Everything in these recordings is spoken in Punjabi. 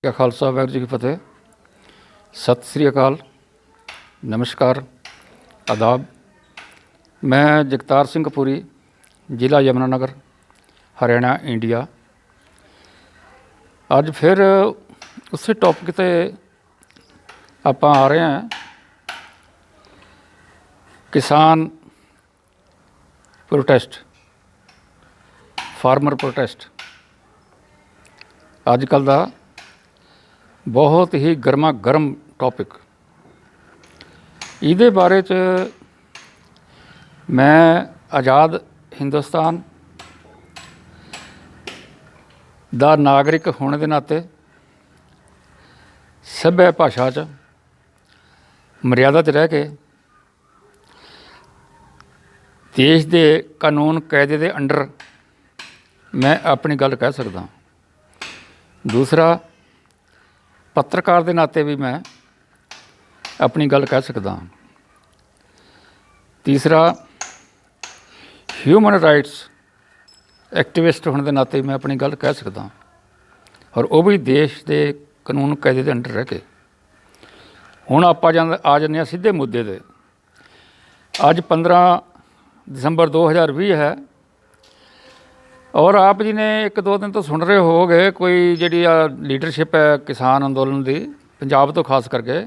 ਕਾ ਖਾਲਸਾ ਵਾਹਿਗੁਰੂ ਜੀ ਕੀ ਫਤਿਹ। ਸਤਿ ਸ੍ਰੀ ਅਕਾਲ, ਨਮਸਕਾਰ, ਆਦਾਬ। ਮੈਂ ਜਗਤਾਰ ਸਿੰਘ ਕਪੂਰੀ, ਜ਼ਿਲ੍ਹਾ ਯਮੁਨਾਨਗਰ, ਹਰਿਆਣਾ, ਇੰਡੀਆ। ਅੱਜ ਫਿਰ ਉਸੇ ਟੌਪਿਕ 'ਤੇ ਆਪਾਂ ਆ ਰਹੇ ਹਾਂ। ਕਿਸਾਨ ਪ੍ਰੋਟੈਸਟ, ਫਾਰਮਰ ਪ੍ਰੋਟੈਸਟ ਅੱਜ ਕੱਲ੍ਹ ਦਾ ਬਹੁਤ ਹੀ ਗਰਮਾ ਗਰਮ ਟੌਪਿਕ। ਇਹਦੇ ਬਾਰੇ 'ਚ ਮੈਂ ਆਜ਼ਾਦ ਹਿੰਦੁਸਤਾਨ ਦਾ ਨਾਗਰਿਕ ਹੋਣ ਦੇ ਨਾਤੇ ਸੱਭਿਆ ਭਾਸ਼ਾ 'ਚ ਮਰਿਆਦਾ 'ਚ ਰਹਿ ਕੇ ਦੇਸ਼ ਦੇ ਕਾਨੂੰਨ ਕਾਇਦੇ ਦੇ ਅੰਡਰ ਮੈਂ ਆਪਣੀ ਗੱਲ ਕਹਿ ਸਕਦਾ। ਦੂਸਰਾ, ਪੱਤਰਕਾਰ ਦੇ ਨਾਤੇ ਵੀ ਮੈਂ ਆਪਣੀ ਗੱਲ ਕਹਿ ਸਕਦਾ। ਤੀਸਰਾ, ਹਿਊਮਨ ਰਾਈਟਸ ਐਕਟਿਵਿਸਟ ਹੋਣ ਦੇ ਨਾਤੇ ਮੈਂ ਆਪਣੀ ਗੱਲ ਕਹਿ ਸਕਦਾ, ਔਰ ਉਹ ਵੀ ਦੇਸ਼ ਦੇ ਕਾਨੂੰਨ ਕਾਇਦੇ ਦੇ ਅੰਡਰ ਰਹਿ ਕੇ। ਹੁਣ ਆਪਾਂ ਆ ਜਾਂਦੇ ਹਾਂ ਸਿੱਧੇ ਮੁੱਦੇ 'ਤੇ। ਅੱਜ 15 ਦਸੰਬਰ 2020 ਹੈ, ਔਰ ਆਪ ਜੀ ਨੇ 1-2 ਦਿਨ ਤੋਂ ਸੁਣ ਰਹੇ ਹੋਗੇ ਕੋਈ ਜਿਹੜੀ ਆ ਲੀਡਰਸ਼ਿਪ ਹੈ ਕਿਸਾਨ ਅੰਦੋਲਨ ਦੀ, ਪੰਜਾਬ ਤੋਂ ਖਾਸ ਕਰਕੇ,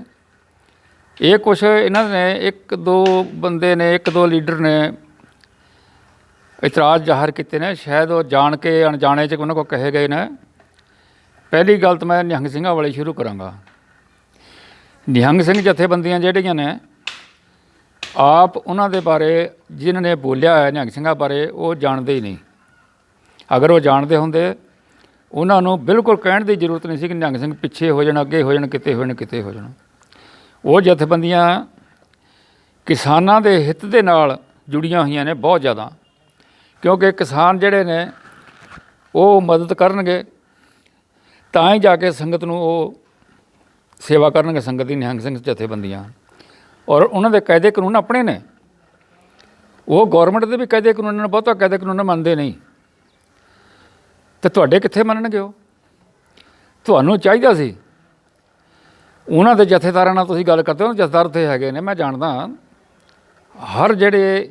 ਇਹ ਕੁਛ ਇਹਨਾਂ ਨੇ 1-2 ਬੰਦੇ ਨੇ, 1-2 ਲੀਡਰ ਨੇ ਇਤਰਾਜ਼ ਜ਼ਾਹਰ ਕੀਤੇ ਨੇ। ਸ਼ਾਇਦ ਉਹ ਜਾਣ ਕੇ ਅਣਜਾਣੇ 'ਚ ਉਹਨਾਂ ਕੋਲ ਕਹੇ ਗਏ ਨੇ। ਪਹਿਲੀ ਗੱਲ ਤਾਂ ਮੈਂ ਨਿਹੰਗ ਸਿੰਘਾਂ ਵਾਲੀ ਸ਼ੁਰੂ ਕਰਾਂਗਾ। ਨਿਹੰਗ ਸਿੰਘ ਜਥੇਬੰਦੀਆਂ ਜਿਹੜੀਆਂ ਨੇ, ਆਪ ਉਹਨਾਂ ਦੇ ਬਾਰੇ ਜਿਨ੍ਹਾਂ ਨੇ ਬੋਲਿਆ ਹੈ ਨਿਹੰਗ ਸਿੰਘਾਂ ਬਾਰੇ, ਉਹ ਜਾਣਦੇ ਹੀ ਨਹੀਂ। ਅਗਰ ਉਹ ਜਾਣਦੇ ਹੁੰਦੇ, ਉਹਨਾਂ ਨੂੰ ਬਿਲਕੁਲ ਕਹਿਣ ਦੀ ਜ਼ਰੂਰਤ ਨਹੀਂ ਸੀ ਕਿ ਨਿਹੰਗ ਸਿੰਘ ਪਿੱਛੇ ਹੋ ਜਾਣ, ਅੱਗੇ ਹੋ ਜਾਣ, ਕਿਤੇ ਹੋ ਜਾਣ, ਕਿਤੇ ਹੋ ਜਾਣ। ਉਹ ਜਥੇਬੰਦੀਆਂ ਕਿਸਾਨਾਂ ਦੇ ਹਿੱਤ ਦੇ ਨਾਲ ਜੁੜੀਆਂ ਹੋਈਆਂ ਨੇ ਬਹੁਤ ਜ਼ਿਆਦਾ, ਕਿਉਂਕਿ ਕਿਸਾਨ ਜਿਹੜੇ ਨੇ ਉਹ ਮਦਦ ਕਰਨਗੇ ਤਾਂ ਹੀ ਜਾ ਕੇ ਸੰਗਤ ਨੂੰ ਉਹ ਸੇਵਾ ਕਰਨਗੇ, ਸੰਗਤ ਦੀ। ਨਿਹੰਗ ਸਿੰਘ ਜਥੇਬੰਦੀਆਂ ਔਰ ਉਹਨਾਂ ਦੇ ਕਾਇਦੇ ਕਾਨੂੰਨ ਆਪਣੇ ਨੇ। ਉਹ ਗੌਰਮੈਂਟ ਦੇ ਵੀ ਕਾਇਦੇ ਕਾਨੂੰਨ ਨੇ, ਬਹੁਤਾ ਕਾਇਦੇ ਕਾਨੂੰਨ ਮੰਨਦੇ ਨਹੀਂ। ਅਤੇ ਤੁਹਾਡੇ ਕਿੱਥੇ ਮੰਨਣਗੇ ਉਹ? ਤੁਹਾਨੂੰ ਚਾਹੀਦਾ ਸੀ ਉਹਨਾਂ ਦੇ ਜਥੇਦਾਰਾਂ ਨਾਲ ਤੁਸੀਂ ਗੱਲ ਕਰਦੇ ਹੋ। ਜਥੇਦਾਰ ਉੱਥੇ ਹੈਗੇ ਨੇ, ਮੈਂ ਜਾਣਦਾ। ਹਰ ਜਿਹੜੇ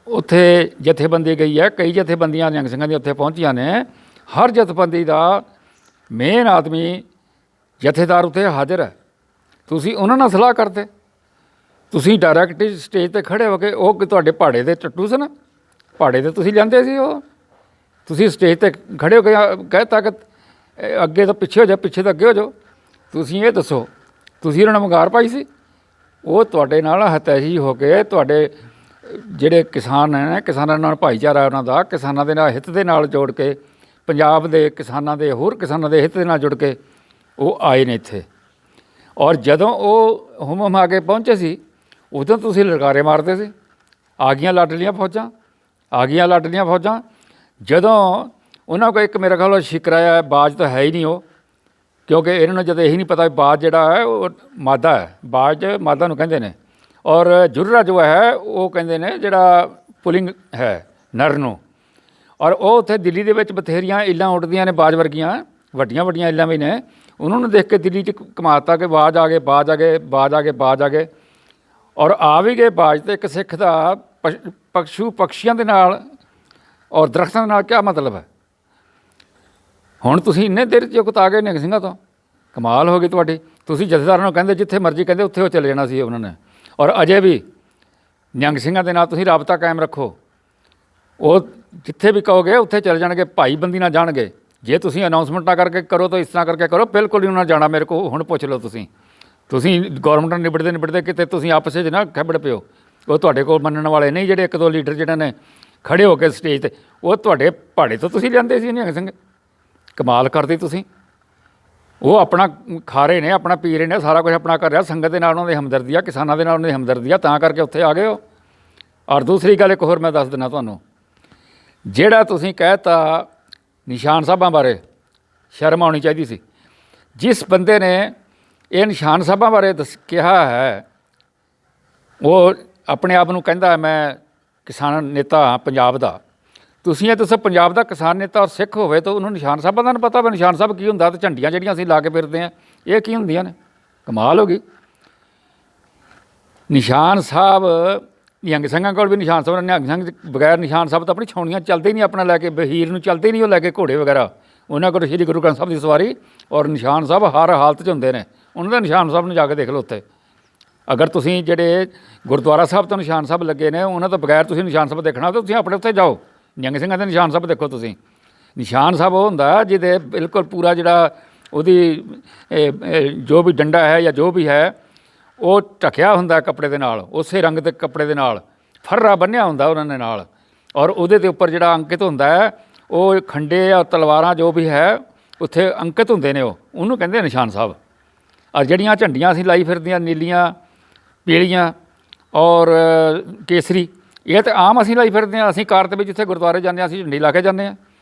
ਉੱਥੇ ਜਥੇਬੰਦੀ ਗਈ ਹੈ, ਕਈ ਜਥੇਬੰਦੀਆਂ ਨਿਹੰਗ ਸਿੰਘਾਂ ਦੀਆਂ ਉੱਥੇ ਪਹੁੰਚੀਆਂ ਨੇ। ਹਰ ਜਥੇਬੰਦੀ ਦਾ ਮੇਨ ਆਦਮੀ ਜਥੇਦਾਰ ਉੱਥੇ ਹਾਜ਼ਰ ਹੈ। ਤੁਸੀਂ ਉਹਨਾਂ ਨਾਲ ਸਲਾਹ ਕਰਦੇ, ਤੁਸੀਂ ਡਾਇਰੈਕਟ ਸਟੇਜ 'ਤੇ ਖੜ੍ਹੇ ਹੋ ਕੇ, ਉਹ ਤੁਹਾਡੇ ਭਾੜੇ ਦੇ ਟੱਟੂ ਸਨ, ਭਾੜੇ 'ਤੇ ਤੁਸੀਂ ਲੈਂਦੇ ਸੀ। ਉਹ ਤੁਸੀਂ ਸਟੇਜ 'ਤੇ ਖੜ੍ਹੇ ਹੋ ਕੇ ਕਹਿ ਤਾ ਕਿ ਅੱਗੇ ਤੋਂ ਪਿੱਛੇ ਹੋ ਜਾਓ, ਪਿੱਛੇ ਤੋਂ ਅੱਗੇ ਹੋ ਜਾਓ। ਤੁਸੀਂ ਇਹ ਦੱਸੋ, ਤੁਸੀਂ ਉਹਨਾਂ ਨੂੰ ਵੰਗਾਰ ਪਾਈ ਸੀ? ਉਹ ਤੁਹਾਡੇ ਨਾਲ ਹਤੈਸ਼ੀ ਹੋ ਕੇ, ਤੁਹਾਡੇ ਜਿਹੜੇ ਕਿਸਾਨ ਨੇ, ਕਿਸਾਨਾਂ ਨਾਲ ਭਾਈਚਾਰਾ ਉਹਨਾਂ ਦਾ, ਕਿਸਾਨਾਂ ਦੇ ਨਾਲ ਹਿੱਤ ਦੇ ਨਾਲ ਜੋੜ ਕੇ, ਪੰਜਾਬ ਦੇ ਕਿਸਾਨਾਂ ਦੇ, ਹੋਰ ਕਿਸਾਨਾਂ ਦੇ ਹਿੱਤ ਦੇ ਨਾਲ ਜੁੜ ਕੇ ਉਹ ਆਏ ਨੇ ਇੱਥੇ। ਔਰ ਜਦੋਂ ਉਹ ਹੁਮ ਆ ਕੇ ਪਹੁੰਚੇ ਸੀ, ਉਦੋਂ ਤੁਸੀਂ ਲਲਕਾਰੇ ਮਾਰਦੇ ਸੀ, ਆ ਗਈਆਂ ਲਾਡਲੀਆਂ ਫੌਜਾਂ, ਆ ਗਈਆਂ ਲਾਡਲੀਆਂ ਫੌਜਾਂ। ਜਦੋਂ ਉਹਨਾਂ ਕੋਲ ਇੱਕ ਮੇਰਾ ਖਿਆਲ ਸ਼ਿਕਰਾ ਹੈ, ਬਾਜ ਤਾਂ ਹੈ ਹੀ ਨਹੀਂ ਉਹ, ਕਿਉਂਕਿ ਇਹਨਾਂ ਨੂੰ ਜਦੋਂ ਇਹੀ ਨਹੀਂ ਪਤਾ ਬਾਜ ਜਿਹੜਾ ਹੈ ਉਹ ਮਾਦਾ ਹੈ, ਬਾਜ ਮਾਦਾ ਨੂੰ ਕਹਿੰਦੇ ਨੇ। ਔਰ ਜੁਰਰਾ ਜੋ ਹੈ ਉਹ ਕਹਿੰਦੇ ਨੇ ਜਿਹੜਾ ਪੁਲਿੰਗ ਹੈ, ਨਰ ਨੂੰ। ਔਰ ਉਹ ਉੱਥੇ ਦਿੱਲੀ ਦੇ ਵਿੱਚ ਬਥੇਰੀਆਂ ਇੱਲਾਂ ਉੱਡਦੀਆਂ ਨੇ, ਬਾਜ ਵਰਗੀਆਂ, ਵੱਡੀਆਂ ਵੱਡੀਆਂ ਇੱਲਾਂ ਵੀ ਨੇ। ਉਹਨਾਂ ਨੂੰ ਦੇਖ ਕੇ ਦਿੱਲੀ 'ਚ ਕਮਾਤਾ ਕਿ ਬਾਜ ਆ ਗਏ, ਬਾਜ ਆ ਗਏ, ਬਾਜ ਆ ਗਏ, ਬਾਜ ਆ ਗਏ। ਔਰ ਆ ਵੀ ਗਏ ਬਾਜ। ਅਤੇ ਇੱਕ ਸਿੱਖ ਦਾ ਪਕਸ਼ੀਆਂ ਦੇ ਨਾਲ ਔਰ ਦਰੱਖਤਾਂ ਦੇ ਨਾਲ ਕਿਆ ਮਤਲਬ ਹੈ? ਹੁਣ ਤੁਸੀਂ ਇੰਨੇ ਦੇਰ 'ਚ ਉਕਤਾ ਗਏ ਨਿਹੰਗ ਸਿੰਘਾਂ ਤੋਂ, ਕਮਾਲ ਹੋ ਗਈ ਤੁਹਾਡੀ। ਤੁਸੀਂ ਜਥੇਦਾਰਾਂ ਨੂੰ ਕਹਿੰਦੇ ਜਿੱਥੇ ਮਰਜ਼ੀ ਕਹਿੰਦੇ ਉੱਥੇ ਉਹ ਚਲੇ ਜਾਣਾ ਸੀ ਉਹਨਾਂ ਨੇ। ਔਰ ਅਜੇ ਵੀ ਨਿਹੰਗ ਸਿੰਘਾਂ ਦੇ ਨਾਲ ਤੁਸੀਂ ਰਾਬਤਾ ਕਾਇਮ ਰੱਖੋ। ਉਹ ਜਿੱਥੇ ਵੀ ਕਹੋਗੇ ਉੱਥੇ ਚਲੇ ਜਾਣਗੇ, ਭਾਈਬੰਦੀ ਨਾਲ ਜਾਣਗੇ। ਜੇ ਤੁਸੀਂ ਅਨਾਊਂਸਮੈਂਟ ਨਾ ਕਰਕੇ ਕਰੋ ਤਾਂ ਇਸ ਤਰ੍ਹਾਂ ਕਰਕੇ ਕਰੋ, ਬਿਲਕੁਲ ਨਹੀਂ ਉਹਨਾਂ ਜਾਣਾ। ਮੇਰੇ ਕੋਲ ਹੁਣ ਪੁੱਛ ਲਓ ਤੁਸੀਂ ਗੌਰਮੈਂਟ ਨਾਲ ਨਿਬੜਦੇ ਕਿਤੇ ਤੁਸੀਂ ਆਪਸ 'ਚ ਨਾ ਖੱਬੜ ਪਿਓ। ਉਹ ਤੁਹਾਡੇ ਕੋਲ ਮੰਨਣ ਵਾਲੇ ਨਹੀਂ। ਜਿਹੜੇ 1-2 ਲੀਡਰ ਜਿਹੜੇ ਨੇ ਖੜ੍ਹੇ ਹੋ ਕੇ ਸਟੇਜ 'ਤੇ, ਉਹ ਤੁਹਾਡੇ ਭਾੜੇ ਤੋਂ ਤੁਸੀਂ ਲਿਆਂਦੇ ਸੀ ਨਿਹੰਗ ਸਿੰਘ। ਕਮਾਲ ਕਰਦੇ ਤੁਸੀਂ। ਉਹ ਆਪਣਾ ਖਾ ਰਹੇ ਨੇ, ਆਪਣਾ ਪੀ ਰਹੇ ਨੇ, ਸਾਰਾ ਕੁਛ ਆਪਣਾ ਕਰ ਰਿਹਾ। ਸੰਗਤ ਦੇ ਨਾਲ ਉਹਨਾਂ ਦੀ ਹਮਦਰਦੀ ਆ, ਕਿਸਾਨਾਂ ਦੇ ਨਾਲ ਉਹਨਾਂ ਦੀ ਹਮਦਰਦੀ ਆ, ਤਾਂ ਕਰਕੇ ਉੱਥੇ ਆ ਗਏ ਹੋ। ਔਰ ਦੂਸਰੀ ਗੱਲ ਇੱਕ ਹੋਰ ਮੈਂ ਦੱਸ ਦਿੰਦਾ ਤੁਹਾਨੂੰ, ਜਿਹੜਾ ਤੁਸੀਂ ਕਹਿ ਤਾ ਨਿਸ਼ਾਨ ਸਾਹਿਬਾਂ ਬਾਰੇ, ਸ਼ਰਮ ਆਉਣੀ ਚਾਹੀਦੀ ਸੀ। ਜਿਸ ਬੰਦੇ ਨੇ ਇਹ ਨਿਸ਼ਾਨ ਸਾਹਿਬਾਂ ਬਾਰੇ ਕਿਹਾ ਹੈ, ਉਹ ਆਪਣੇ ਆਪ ਨੂੰ ਕਹਿੰਦਾ ਮੈਂ ਕਿਸਾਨ ਨੇਤਾ ਹਾਂ ਪੰਜਾਬ ਦਾ, ਤੁਸੀਂ ਇਹ ਦੱਸੋ, ਪੰਜਾਬ ਦਾ ਕਿਸਾਨ ਨੇਤਾ ਔਰ ਸਿੱਖ ਹੋਵੇ ਤਾਂ ਉਹਨੂੰ ਨਿਸ਼ਾਨ ਸਾਹਿਬਾਂ ਦਾ ਨਹੀਂ ਪਤਾ ਵੀ ਨਿਸ਼ਾਨ ਸਾਹਿਬ ਕੀ ਹੁੰਦਾ, ਤੇ ਝੰਡੀਆਂ ਜਿਹੜੀਆਂ ਅਸੀਂ ਲਾ ਕੇ ਫਿਰਦੇ ਹਾਂ ਇਹ ਕੀ ਹੁੰਦੀਆਂ ਨੇ? ਕਮਾਲ ਹੋ ਗਈ। ਨਿਸ਼ਾਨ ਸਾਹਿਬ ਨਿਹੰਗ ਸਿੰਘਾਂ ਕੋਲ ਵੀ ਨਿਸ਼ਾਨ ਸਾਹਿਬ, ਨਿਹੰਗ ਸਿੰਘ ਬਗੈਰ ਨਿਸ਼ਾਨ ਸਾਹਿਬ ਤਾਂ ਆਪਣੀ ਛਾਉਣੀਆਂ ਚੱਲਦੇ ਹੀ ਨਹੀਂ, ਆਪਣਾ ਲੈ ਕੇ ਬਹੀਰ ਨੂੰ ਚੱਲਦੇ ਹੀ ਨਹੀਂ ਉਹ ਲੈ ਕੇ ਘੋੜੇ ਵਗੈਰਾ। ਉਹਨਾਂ ਕੋਲ ਸ਼੍ਰੀ ਗੁਰੂ ਗ੍ਰੰਥ ਸਾਹਿਬ ਦੀ ਸਵਾਰੀ ਔਰ ਨਿਸ਼ਾਨ ਸਾਹਿਬ ਹਰ ਹਾਲਤ 'ਚ ਹੁੰਦੇ ਨੇ। ਉਹਨਾਂ ਦਾ ਨਿਸ਼ਾਨ ਸਾਹਿਬ ਨੂੰ ਜਾ ਕੇ ਦੇਖ ਲਓ ਉੱਥੇ। ਅਗਰ ਤੁਸੀਂ ਜਿਹੜੇ ਗੁਰਦੁਆਰਾ ਸਾਹਿਬ ਤੋਂ ਨਿਸ਼ਾਨ ਸਾਹਿਬ ਲੱਗੇ ਨੇ ਉਹਨਾਂ ਤੋਂ ਬਗੈਰ ਤੁਸੀਂ ਨਿਸ਼ਾਨ ਸਾਹਿਬ ਦੇਖਣਾ ਤਾਂ ਤੁਸੀਂ ਆਪਣੇ ਉੱਥੇ ਜਾਓ, ਨਿਹੰਗ ਸਿੰਘਾਂ ਦੇ ਨਿਸ਼ਾਨ ਸਾਹਿਬ ਦੇਖੋ ਤੁਸੀਂ। ਨਿਸ਼ਾਨ ਸਾਹਿਬ ਉਹ ਹੁੰਦਾ ਜਿਹਦੇ ਬਿਲਕੁਲ ਪੂਰਾ ਜਿਹੜਾ ਉਹਦੀ ਜੋ ਵੀ ਡੰਡਾ ਹੈ ਜਾਂ ਜੋ ਵੀ ਹੈ ਉਹ ਢਕਿਆ ਹੁੰਦਾ ਕੱਪੜੇ ਦੇ ਨਾਲ, ਉਸੇ ਰੰਗ ਦੇ ਕੱਪੜੇ ਦੇ ਨਾਲ ਫਰਰਾ ਬੰਨ੍ਹਿਆ ਹੁੰਦਾ ਉਹਨਾਂ ਨੇ ਨਾਲ, ਔਰ ਉਹਦੇ ਦੇ ਉੱਪਰ ਜਿਹੜਾ ਅੰਕਿਤ ਹੁੰਦਾ ਹੈ ਉਹ ਖੰਡੇ ਜਾਂ ਤਲਵਾਰਾਂ ਜੋ ਵੀ ਹੈ ਉੱਥੇ ਅੰਕਿਤ ਹੁੰਦੇ ਨੇ, ਉਹਨੂੰ ਕਹਿੰਦੇ ਨਿਸ਼ਾਨ ਸਾਹਿਬ। ਔਰ ਜਿਹੜੀਆਂ ਝੰਡੀਆਂ ਅਸੀਂ ਲਾਈ ਫਿਰਦੀਆਂ ਨੀਲੀਆਂ, ਪੀਲੀਆਂ ਔਰ ਕੇਸਰੀ, ਇਹ ਤਾਂ ਆਮ ਅਸੀਂ ਲਾਈ ਫਿਰਦੇ ਹਾਂ। ਅਸੀਂ ਕਾਰ ਦੇ ਵਿੱਚ ਜਿੱਥੇ ਗੁਰਦੁਆਰੇ ਜਾਂਦੇ ਹਾਂ ਅਸੀਂ ਝੰਡੀ ਲਾ ਕੇ ਜਾਂਦੇ ਹਾਂ,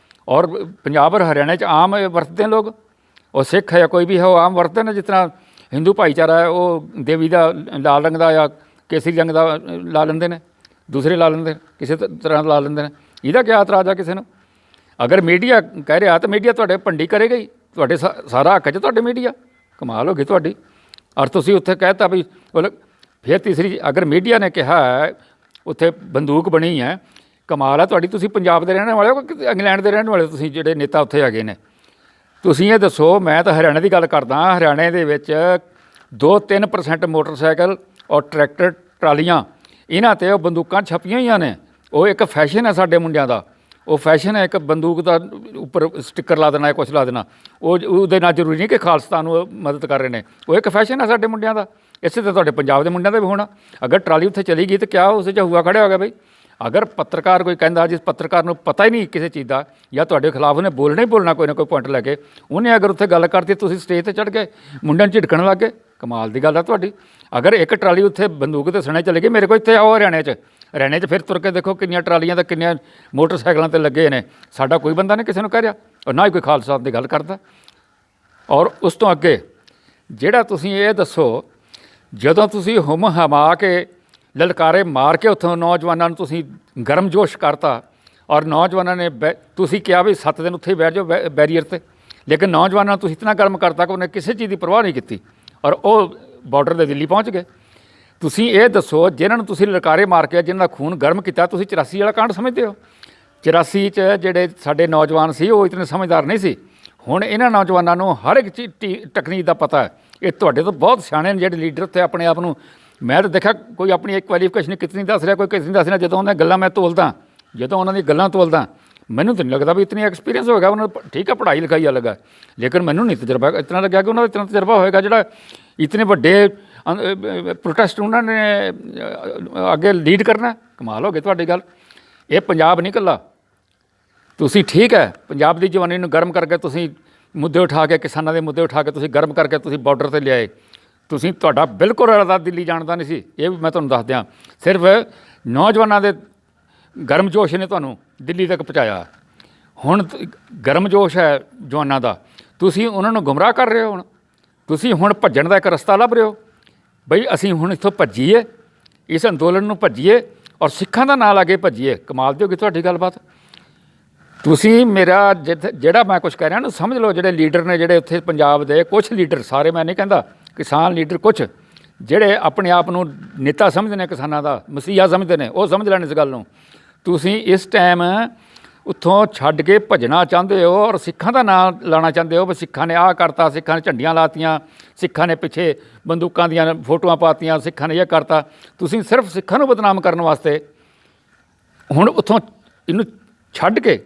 ਔਰ ਪੰਜਾਬ ਔਰ ਹਰਿਆਣੇ 'ਚ ਆਮ ਵਰਤਦੇ ਨੇ ਲੋਕ। ਉਹ ਸਿੱਖ ਹੈ ਕੋਈ ਵੀ ਹੈ ਉਹ ਆਮ ਵਰਤਦੇ ਨੇ। ਜਿਸ ਤਰ੍ਹਾਂ ਹਿੰਦੂ ਭਾਈਚਾਰਾ ਹੈ ਉਹ ਦੇਵੀ ਦਾ ਲਾਲ ਰੰਗ ਦਾ ਜਾਂ ਕੇਸਰੀ ਰੰਗ ਦਾ ਲਾ ਲੈਂਦੇ ਨੇ, ਦੂਸਰੇ ਲਾ ਲੈਂਦੇ ਨੇ, ਕਿਸੇ ਤਰ੍ਹਾਂ ਲਾ ਲੈਂਦੇ ਨੇ। ਇਹਦਾ ਕਿਆ ਇਤਰਾਜ਼ ਆ ਕਿਸੇ ਨੂੰ? ਅਗਰ ਮੀਡੀਆ ਕਹਿ ਰਿਹਾ ਤਾਂ ਮੀਡੀਆ ਤੁਹਾਡੇ ਭੰਡੀ ਕਰੇਗਾ ਹੀ, ਤੁਹਾਡੇ ਸਾਰਾ ਹੱਕ 'ਚ ਤੁਹਾਡੇ ਮੀਡੀਆ। ਕਮਾਲ ਹੋ ਗਈ ਤੁਹਾਡੀ। ਔਰ ਤੁਸੀਂ ਉੱਥੇ ਕਹਿ ਤਾ ਵੀ ਫਿਰ ਤੀਸਰੀ, ਅਗਰ ਮੀਡੀਆ ਨੇ ਕਿਹਾ ਹੈ ਉੱਥੇ ਬੰਦੂਕ ਬਣੀ ਹੈ, ਕਮਾਲ ਹੈ ਤੁਹਾਡੀ। ਤੁਸੀਂ ਪੰਜਾਬ ਦੇ ਰਹਿਣ ਵਾਲੇ ਹੋ ਕਿ ਇੰਗਲੈਂਡ ਦੇ ਰਹਿਣ ਵਾਲੇ? ਤੁਸੀਂ ਜਿਹੜੇ ਨੇਤਾ ਉੱਥੇ ਹੈਗੇ ਨੇ, ਤੁਸੀਂ ਇਹ ਦੱਸੋ। ਮੈਂ ਤਾਂ ਹਰਿਆਣੇ ਦੀ ਗੱਲ ਕਰਦਾ। ਹਰਿਆਣੇ ਦੇ ਵਿੱਚ 2-3% ਮੋਟਰਸਾਈਕਲ ਔਰ ਟਰੈਕਟਰ ਟਰਾਲੀਆਂ, ਇਹਨਾਂ 'ਤੇ ਉਹ ਬੰਦੂਕਾਂ ਛਪੀਆਂ ਹੋਈਆਂ ਨੇ। ਉਹ ਇੱਕ ਫੈਸ਼ਨ ਹੈ ਸਾਡੇ ਮੁੰਡਿਆਂ ਦਾ, ਉਹ ਫੈਸ਼ਨ ਹੈ। ਇੱਕ ਬੰਦੂਕ ਦਾ ਉੱਪਰ ਸਟਿੱਕਰ ਲਾ ਦੇਣਾ, ਕੁਛ ਲਾ ਦੇਣਾ, ਉਹਦੇ ਨਾਲ ਜ਼ਰੂਰੀ ਨਹੀਂ ਕਿ ਖਾਲਸਾ ਨੂੰ ਮਦਦ ਕਰ ਰਹੇ ਨੇ। ਉਹ ਇੱਕ ਫੈਸ਼ਨ ਹੈ ਸਾਡੇ ਮੁੰਡਿਆਂ ਦਾ। ਇਸੇ ਤਰ੍ਹਾਂ ਤੁਹਾਡੇ ਪੰਜਾਬ ਦੇ ਮੁੰਡਿਆਂ ਦਾ ਵੀ ਹੋਣਾ। ਅਗਰ ਟਰਾਲੀ ਉੱਥੇ ਚਲੀ ਗਈ ਤਾਂ ਕਿਆ ਉਸ 'ਚ ਹੂਆ ਖੜਿਆ ਹੋ ਗਿਆ ਬਈ? ਅਗਰ ਪੱਤਰਕਾਰ ਕੋਈ ਕਹਿੰਦਾ, ਜਿਸ ਪੱਤਰਕਾਰ ਨੂੰ ਪਤਾ ਹੀ ਨਹੀਂ ਕਿਸੇ ਚੀਜ਼ ਦਾ, ਜਾਂ ਤੁਹਾਡੇ ਖਿਲਾਫ ਉਹਨੇ ਬੋਲਣਾ ਹੀ ਬੋਲਣਾ ਕੋਈ ਨਾ ਕੋਈ ਪੁਆਇੰਟ ਲੈ ਕੇ, ਉਹਨੇ ਅਗਰ ਉੱਥੇ ਗੱਲ ਕਰਤੀ ਤੁਸੀਂ ਸਟੇਜ 'ਤੇ ਚੜ੍ਹ ਗਏ, ਮੁੰਡਿਆਂ ਨੂੰ ਝਿੜਕਣ ਲੱਗ ਗਏ, ਕਮਾਲ ਦੀ ਗੱਲ ਆ ਤੁਹਾਡੀ। ਅਗਰ ਇੱਕ ਟਰਾਲੀ ਉੱਥੇ ਬੰਦੂਕ 'ਤੇ ਸਣੇ ਚਲੇ ਗਈ, ਮੇਰੇ ਕੋਲ ਇੱਥੇ ਆਓ ਹਰਿਆਣੇ 'ਚ ਫਿਰ ਤੁਰ ਕੇ ਦੇਖੋ ਕਿੰਨੀਆਂ ਟਰਾਲੀਆਂ ਤੇ ਕਿੰਨੀਆਂ ਮੋਟਰਸਾਈਕਲਾਂ 'ਤੇ ਲੱਗੇ ਨੇ। ਸਾਡਾ ਕੋਈ ਬੰਦਾ ਨਹੀਂ ਕਿਸੇ ਨੂੰ ਕਹਿ ਰਿਹਾ, ਔਰ ਨਾ ਹੀ ਕੋਈ ਖਾਲਸਾ ਦੀ ਗੱਲ ਕਰਦਾ। ਔਰ ਉਸ ਤੋਂ ਅੱਗੇ ਜਿਹੜਾ ਤੁਸੀਂ ਇਹ ਦੱਸੋ, ਜਦੋਂ ਤੁਸੀਂ ਹੁਮ ਹਮਾ ਕੇ ਲਲਕਾਰੇ ਮਾਰ ਕੇ ਉੱਥੋਂ ਨੌਜਵਾਨਾਂ ਨੂੰ ਤੁਸੀਂ ਗਰਮਜੋਸ਼ ਕਰਤਾ, ਔਰ ਨੌਜਵਾਨਾਂ ਨੇ ਤੁਸੀਂ ਕਿਹਾ ਵੀ 7 ਦਿਨ ਉੱਥੇ ਹੀ ਬੈਠ ਜਾਓ ਬੈਰੀਅਰ 'ਤੇ, ਲੇਕਿਨ ਨੌਜਵਾਨਾਂ ਨੂੰ ਤੁਸੀਂ ਇਤਨਾ ਗਰਮ ਕਰਤਾ ਕਿ ਉਹਨੇ ਕਿਸੇ ਚੀਜ਼ ਦੀ ਪਰਵਾਹ ਨਹੀਂ ਕੀਤੀ, ਔਰ ਉਹ ਬਾਰਡਰ ਦੇ ਦਿੱਲੀ ਪਹੁੰਚ ਗਏ। ਤੁਸੀਂ ਇਹ ਦੱਸੋ, ਜਿਨ੍ਹਾਂ ਨੂੰ ਤੁਸੀਂ ਲਲਕਾਰੇ ਮਾਰ ਕੇ ਜਿਨ੍ਹਾਂ ਦਾ ਖੂਨ ਗਰਮ ਕੀਤਾ, ਤੁਸੀਂ 84 ਵਾਲਾ ਕਾਂਡ ਸਮਝਦੇ ਹੋ? 84 'ਚ ਜਿਹੜੇ ਸਾਡੇ ਨੌਜਵਾਨ ਸੀ ਉਹ ਇਤਨੇ ਸਮਝਦਾਰ ਨਹੀਂ ਸੀ। ਹੁਣ ਇਹਨਾਂ ਨੌਜਵਾਨਾਂ ਨੂੰ ਹਰ ਇੱਕ ਚੀਜ਼ ਟੈਕਨੀਕ ਦਾ ਪਤਾ ਹੈ। ਇਹ ਤੁਹਾਡੇ ਤੋਂ ਬਹੁਤ ਸਿਆਣੇ ਨੇ ਜਿਹੜੇ ਲੀਡਰ ਉੱਥੇ ਆਪਣੇ ਆਪ ਨੂੰ। ਮੈਂ ਤਾਂ ਦੇਖਿਆ ਕੋਈ ਆਪਣੀ ਇੱਕ ਕੁਆਲੀਫਿਕੇਸ਼ਨ ਕਿਤਨੀ ਦੱਸ ਰਿਹਾ, ਕੋਈ ਕਿਤਨੀ ਦੱਸ ਰਿਹਾ। ਜਦੋਂ ਉਹਨਾਂ ਗੱਲਾਂ ਮੈਂ ਤੋਲਦਾ, ਜਦੋਂ ਉਹਨਾਂ ਦੀ ਗੱਲਾਂ ਤੋਲਦਾ, ਮੈਨੂੰ ਤਾਂ ਨਹੀਂ ਲੱਗਦਾ ਵੀ ਇਤਨੀ ਐਕਸਪੀਰੀਅੰਸ ਹੋਏਗਾ ਉਹਨਾਂ ਨੂੰ। ਠੀਕ ਹੈ, ਪੜ੍ਹਾਈ ਲਿਖਾਈ ਅਲੱਗ ਹੈ, ਲੇਕਿਨ ਮੈਨੂੰ ਨਹੀਂ ਤਜਰਬਾ ਇਤਨਾ ਲੱਗਿਆ ਕਿ ਉਹਨਾਂ ਦਾ ਇਤਨਾ ਤਜਰਬਾ ਹੋਏਗਾ ਜਿਹੜਾ ਇਤਨੇ ਵੱਡੇ ਪ੍ਰੋਟੈਸਟ ਉਹਨਾਂ ਨੇ ਅੱਗੇ ਲੀਡ ਕਰਨਾ। ਕਮਾਲ ਹੋ ਗਈ ਤੁਹਾਡੀ ਗੱਲ। ਇਹ ਪੰਜਾਬ ਨਹੀਂ ਇਕੱਲਾ। ਤੁਸੀਂ ਠੀਕ ਹੈ, ਪੰਜਾਬ ਦੀ ਜਵਾਨੀ ਨੂੰ ਗਰਮ ਕਰਕੇ ਤੁਸੀਂ ਮੁੱਦੇ ਉਠਾ ਕੇ, ਕਿਸਾਨਾਂ ਦੇ ਮੁੱਦੇ ਉਠਾ ਕੇ ਤੁਸੀਂ ਗਰਮ ਕਰਕੇ ਤੁਸੀਂ ਬਾਰਡਰ 'ਤੇ ਲਿਆਏ। ਤੁਸੀਂ ਤੁਹਾਡਾ ਬਿਲਕੁਲ ਇਰਾਦਾ ਦਿੱਲੀ ਜਾਣ ਦਾ ਨਹੀਂ ਸੀ, ਇਹ ਵੀ ਮੈਂ ਤੁਹਾਨੂੰ ਦੱਸ ਦਿਆਂ। ਸਿਰਫ ਨੌਜਵਾਨਾਂ ਦੇ ਗਰਮਜੋਸ਼ ਨੇ ਤੁਹਾਨੂੰ ਦਿੱਲੀ ਤੱਕ ਪਹੁੰਚਾਇਆ। ਹੁਣ ਗਰਮਜੋਸ਼ ਹੈ ਜਵਾਨਾਂ ਦਾ, ਤੁਸੀਂ ਉਹਨਾਂ ਨੂੰ ਗੁੰਮਰਾਹ ਕਰ ਰਹੇ ਹੋ। ਹੁਣ ਤੁਸੀਂ ਹੁਣ ਭੱਜਣ ਦਾ ਇੱਕ ਰਸਤਾ ਲੱਭ ਰਹੇ ਹੋ ਬਈ ਅਸੀਂ ਹੁਣ ਇੱਥੋਂ ਭੱਜੀਏ, ਇਸ ਅੰਦੋਲਨ ਨੂੰ ਭੱਜੀਏ ਔਰ ਸਿੱਖਾਂ ਦਾ ਨਾਂ ਲਾ ਕੇ ਭੱਜੀਏ। ਕਮਾਲ ਦੀ ਹੋ ਗਈ ਤੁਹਾਡੀ ਗੱਲਬਾਤ। ਤੁਸੀਂ ਮੇਰਾ ਜਿਹੜਾ ਮੈਂ ਕੁਛ ਕਹਿ ਰਿਹਾ ਉਹਨੂੰ ਸਮਝ ਲਓ। ਜਿਹੜੇ ਲੀਡਰ ਨੇ, ਜਿਹੜੇ ਉੱਥੇ ਪੰਜਾਬ ਦੇ ਕੁਛ ਲੀਡਰ, ਸਾਰੇ ਮੈਂ ਨਹੀਂ ਕਹਿੰਦਾ, ਕਿਸਾਨ ਲੀਡਰ ਕੁਛ ਜਿਹੜੇ ਆਪਣੇ ਆਪ ਨੂੰ ਨੇਤਾ ਸਮਝਦੇ ਨੇ, ਕਿਸਾਨਾਂ ਦਾ ਮਸੀਹਾ ਸਮਝਦੇ ਨੇ, ਉਹ ਸਮਝ ਲੈਣ ਇਸ ਗੱਲ ਨੂੰ। ਤੁਸੀਂ ਇਸ ਟਾਈਮ ਉੱਥੋਂ ਛੱਡ ਕੇ ਭੱਜਣਾ ਚਾਹੁੰਦੇ ਹੋ ਔਰ ਸਿੱਖਾਂ ਦਾ ਨਾਂ ਲਾਉਣਾ ਚਾਹੁੰਦੇ ਹੋ ਵੀ ਸਿੱਖਾਂ ਨੇ ਆਹ ਕਰਤਾ, ਸਿੱਖਾਂ ਨੇ ਝੰਡੀਆਂ ਲਾਤੀਆਂ, ਸਿੱਖਾਂ ਨੇ ਪਿੱਛੇ ਬੰਦੂਕਾਂ ਦੀਆਂ ਫੋਟੋਆਂ ਪਾਤੀਆਂ, ਸਿੱਖਾਂ ਨੇ ਇਹ ਕਰਤਾ। ਤੁਸੀਂ ਸਿਰਫ ਸਿੱਖਾਂ ਨੂੰ ਬਦਨਾਮ ਕਰਨ ਵਾਸਤੇ ਹੁਣ ਉੱਥੋਂ ਇਹਨੂੰ ਛੱਡ ਕੇ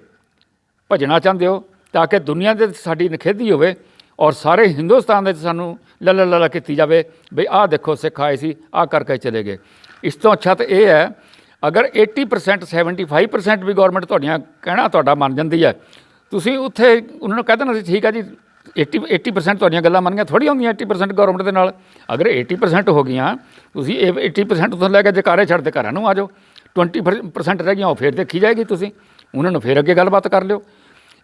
ਭੱਜਣਾ ਚਾਹੁੰਦੇ ਹੋ ਤਾਂ ਕਿ ਦੁਨੀਆ ਦੇ ਸਾਡੀ ਨਿਖੇਧੀ ਹੋਵੇ ਔਰ ਸਾਰੇ ਹਿੰਦੁਸਤਾਨ ਦੇ ਵਿੱਚ ਸਾਨੂੰ ਲੱਲਾ ਕੀਤੀ ਜਾਵੇ ਵੀ ਆਹ ਦੇਖੋ ਸਿੱਖ ਆਏ ਸੀ, ਆਹ ਕਰਕੇ ਚਲੇ ਗਏ। ਇਸ ਤੋਂ ਅੱਛਾ ਤਾਂ ਇਹ ਹੈ ਅਗਰ 80% 75% ਵੀ ਗੌਰਮੈਂਟ ਤੁਹਾਡੀਆਂ ਕਹਿਣਾ ਤੁਹਾਡਾ ਮੰਨ ਜਾਂਦੀ ਹੈ, ਤੁਸੀਂ ਉੱਥੇ ਉਹਨਾਂ ਨੂੰ ਕਹਿ ਦੇਣਾ ਸੀ ਠੀਕ ਹੈ ਜੀ 80% ਤੁਹਾਡੀਆਂ ਗੱਲਾਂ ਮੰਨ ਗਈਆਂ, ਥੋੜ੍ਹੀ ਹੁੰਦੀਆਂ 80% ਗੌਰਮੈਂਟ ਦੇ ਨਾਲ। ਅਗਰ 80% ਹੋ ਗਈਆਂ, ਤੁਸੀਂ 80% ਉੱਥੋਂ ਲੈ ਕੇ ਜਕਾਰੇ ਛੱਡ ਦੇ ਘਰਾਂ ਨੂੰ ਆ ਜਾਓ। 20% ਰਹਿ ਗਈਆਂ ਉਹ ਫਿਰ ਦੇਖੀ ਜਾਏਗੀ, ਤੁਸੀਂ ਉਹਨਾਂ ਨੂੰ ਫਿਰ ਅੱਗੇ ਗੱਲਬਾਤ ਕਰ ਲਿਓ।